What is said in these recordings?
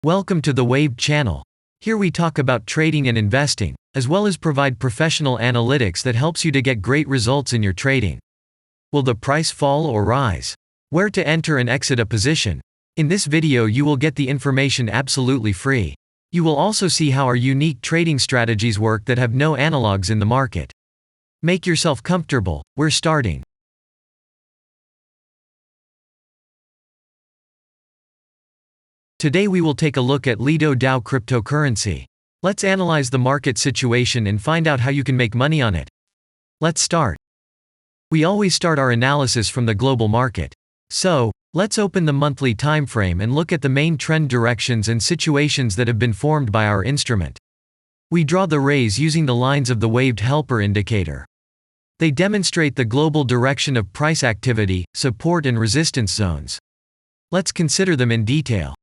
Welcome to the Waved channel. Here we talk about trading and investing, as well as provide professional analytics that helps you to get great results in your trading. Will the price fall or rise? Where to enter and exit a position? In this video you will get the information absolutely free. You will also see how our unique trading strategies work that have no analogs in the market. Make yourself comfortable, we're starting. Today we will take a look at LDO cryptocurrency. Let's analyze the market situation and find out how you can make money on it. Let's start. We always start our analysis from the global market. So, let's open the monthly time frame and look at the main trend directions and situations that have been formed by our instrument. We draw the rays using the lines of the waved helper indicator. They demonstrate the global direction of price activity, support and resistance zones. Let's consider them in detail.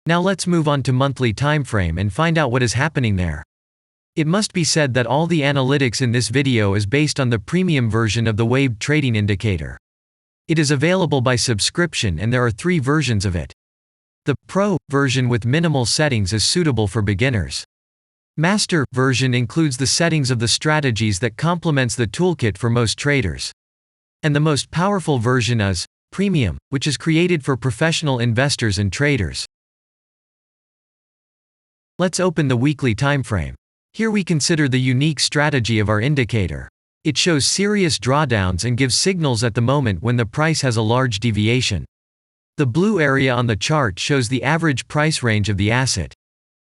Now let's move on to monthly time frame and find out what is happening there. It must be said that all the analytics in this video is based on the premium version of the waved trading indicator. It is available by subscription and there are 3 versions of it. The Pro version with minimal settings is suitable for beginners. Master version includes the settings of the strategies that complements the toolkit for most traders. And the most powerful version is Premium, which is created for professional investors and traders. Let's open the weekly time frame. Here we consider the unique strategy of our indicator. It shows serious drawdowns and gives signals at the moment when the price has a large deviation. The blue area on the chart shows the average price range of the asset.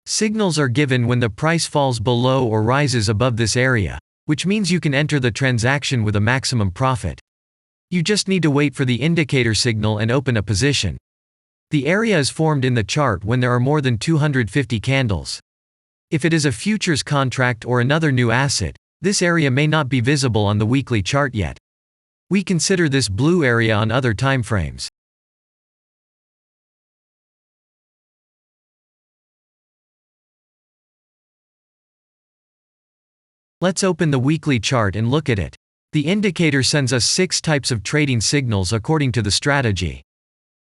Signals are given when the price falls below or rises above this area, which means you can enter the transaction with a maximum profit. You just need to wait for the indicator signal and open a position. The area is formed in the chart when there are more than 250 candles. If it is a futures contract or another new asset, this area may not be visible on the weekly chart yet. We consider this blue area on other time frames. Let's open the weekly chart and look at it. The indicator sends us 6 types of trading signals according to the strategy.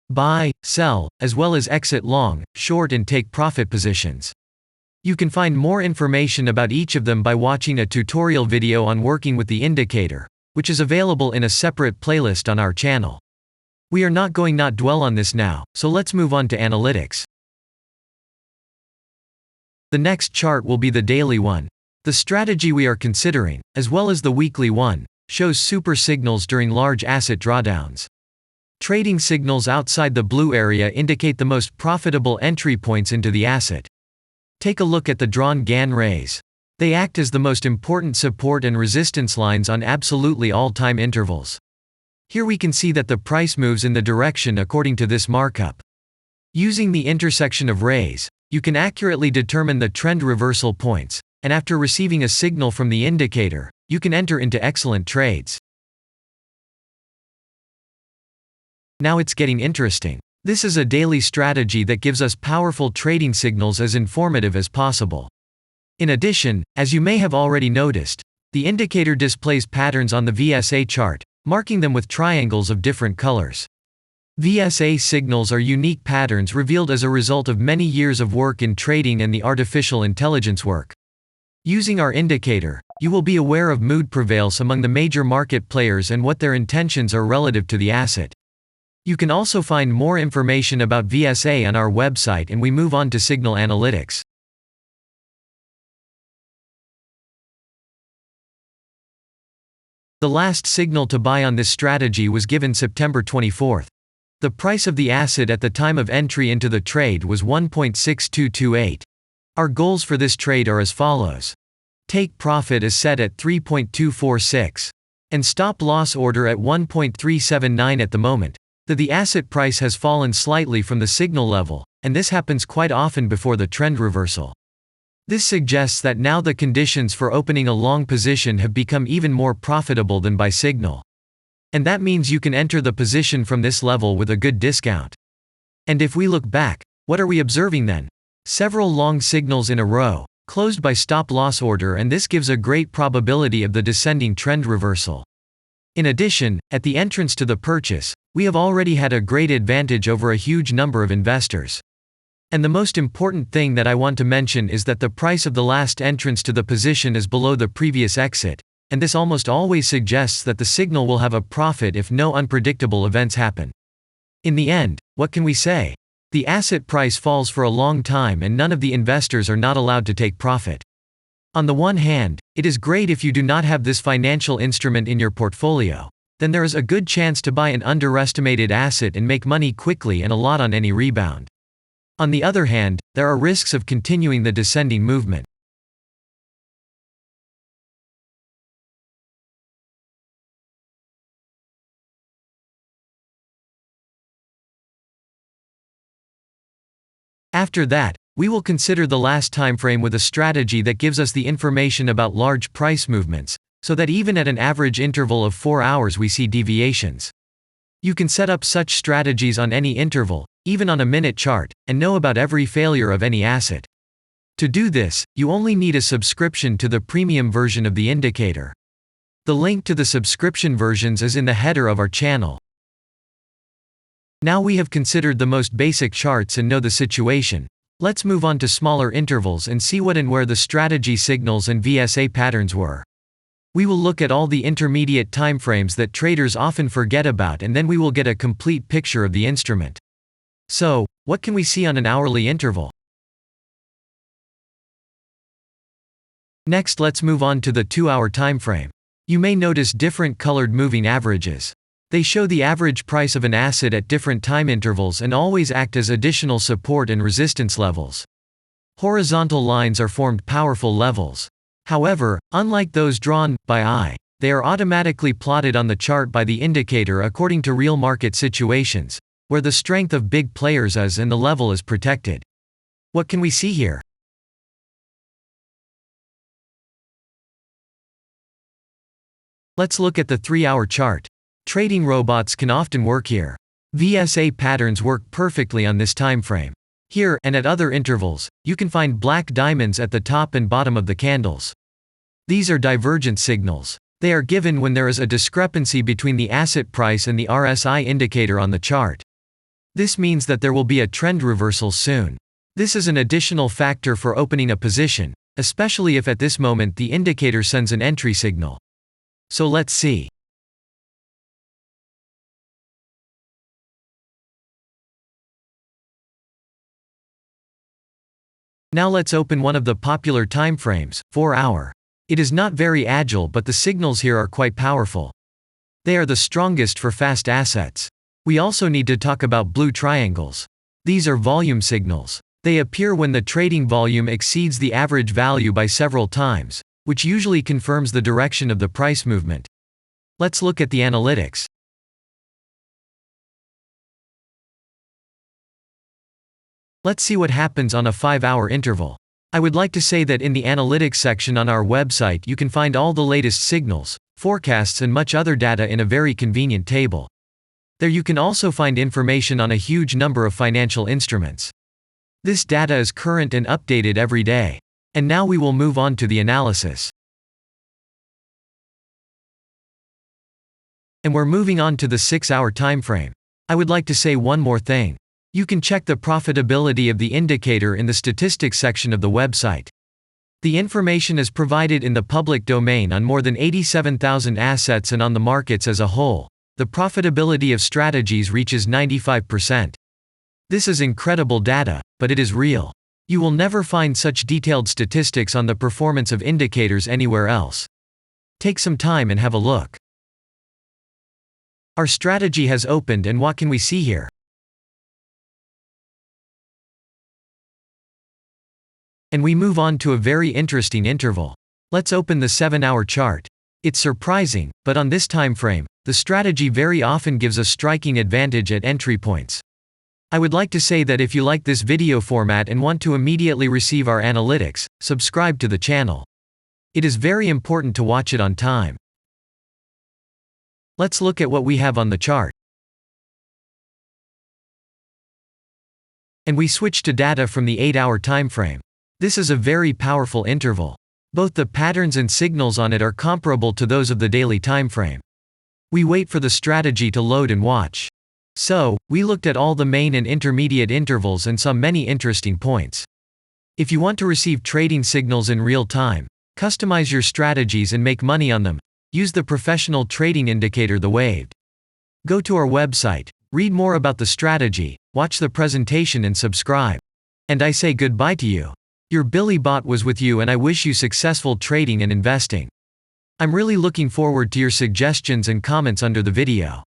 Buy, sell, as well as exit long, short and take profit positions. You can find more information about each of them by watching a tutorial video on working with the indicator, which is available in a separate playlist on our channel. We are not going to dwell on this now, so let's move on to analytics. The next chart will be the daily one. The strategy we are considering, as well as the weekly one, shows super signals during large asset drawdowns. Trading signals outside the blue area indicate the most profitable entry points into the asset. Take a look at the drawn GAN rays. They act as the most important support and resistance lines on absolutely all time intervals. Here we can see that the price moves in the direction according to this markup. Using the intersection of rays, you can accurately determine the trend reversal points, and after receiving a signal from the indicator, you can enter into excellent trades. Now it's getting interesting. This is a daily strategy that gives us powerful trading signals as informative as possible. In addition, as you may have already noticed, the indicator displays patterns on the VSA chart, marking them with triangles of different colors. VSA signals are unique patterns revealed as a result of many years of work in trading and the artificial intelligence work. Using our indicator, you will be aware of mood prevails among the major market players and what their intentions are relative to the asset. You can also find more information about VSA on our website, and we move on to signal analytics. The last signal to buy on this strategy was given September 24th. The price of the asset at the time of entry into the trade was 1.6228. Our goals for this trade are as follows. Take profit is set at 3.246. And stop loss order at 1.379 at the moment. The asset price has fallen slightly from the signal level, and this happens quite often before the trend reversal. This suggests that now the conditions for opening a long position have become even more profitable than by signal. And that means you can enter the position from this level with a good discount. And if we look back, what are we observing then? Several long signals in a row, closed by stop loss order, and this gives a great probability of the descending trend reversal. In addition, at the entrance to the purchase, we have already had a great advantage over a huge number of investors. And the most important thing that I want to mention is that the price of the last entrance to the position is below the previous exit, and this almost always suggests that the signal will have a profit if no unpredictable events happen. In the end, what can we say? The asset price falls for a long time and none of the investors are not allowed to take profit. On the one hand, it is great if you do not have this financial instrument in your portfolio. Then there is a good chance to buy an underestimated asset and make money quickly and a lot on any rebound. On the other hand, there are risks of continuing the descending movement. After that, we will consider the last timeframe with a strategy that gives us the information about large price movements, so that even at an average interval of 4 hours we see deviations. You can set up such strategies on any interval, even on a minute chart, and know about every failure of any asset. To do this, you only need a subscription to the premium version of the indicator. The link to the subscription versions is in the header of our channel. Now we have considered the most basic charts and know the situation. Let's move on to smaller intervals and see what and where the strategy signals and VSA patterns were. We will look at all the intermediate timeframes that traders often forget about, and then we will get a complete picture of the instrument. So, what can we see on an hourly interval? Next, let's move on to the 2-hour timeframe. You may notice different colored moving averages. They show the average price of an asset at different time intervals and always act as additional support and resistance levels. Horizontal lines are formed powerful levels. However, unlike those drawn by eye, they are automatically plotted on the chart by the indicator according to real market situations, where the strength of big players is and the level is protected. What can we see here? Let's look at the 3-hour chart. Trading robots can often work here. VSA patterns work perfectly on this time frame. Here, and at other intervals, you can find black diamonds at the top and bottom of the candles. These are divergent signals. They are given when there is a discrepancy between the asset price and the RSI indicator on the chart. This means that there will be a trend reversal soon. This is an additional factor for opening a position, especially if at this moment the indicator sends an entry signal. So let's see. Now let's open one of the popular timeframes, 4-hour. It is not very agile, but the signals here are quite powerful. They are the strongest for fast assets. We also need to talk about blue triangles. These are volume signals. They appear when the trading volume exceeds the average value by several times, which usually confirms the direction of the price movement. Let's look at the analytics. Let's see what happens on a 5-hour interval. I would like to say that in the analytics section on our website you can find all the latest signals, forecasts and much other data in a very convenient table. There you can also find information on a huge number of financial instruments. This data is current and updated every day. And now we will move on to the analysis. And we're moving on to the 6-hour timeframe. I would like to say one more thing. You can check the profitability of the indicator in the statistics section of the website. The information is provided in the public domain on more than 87,000 assets, and on the markets as a whole, the profitability of strategies reaches 95%. This is incredible data, but it is real. You will never find such detailed statistics on the performance of indicators anywhere else. Take some time and have a look. Our strategy has opened, and what can we see here? And we move on to a very interesting interval. Let's open the 7-hour chart. It's surprising, but on this time frame, the strategy very often gives a striking advantage at entry points. I would like to say that if you like this video format and want to immediately receive our analytics, subscribe to the channel. It is very important to watch it on time. Let's look at what we have on the chart. And we switch to data from the 8-hour time frame. This is a very powerful interval. Both the patterns and signals on it are comparable to those of the daily time frame. We wait for the strategy to load and watch. So, we looked at all the main and intermediate intervals and saw many interesting points. If you want to receive trading signals in real time, customize your strategies and make money on them, use the professional trading indicator the Waved. Go to our website, read more about the strategy, watch the presentation and subscribe. And I say goodbye to you. Your Billy Bot was with you and I wish you successful trading and investing. I'm really looking forward to your suggestions and comments under the video.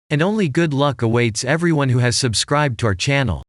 And only good luck awaits everyone who has subscribed to our channel.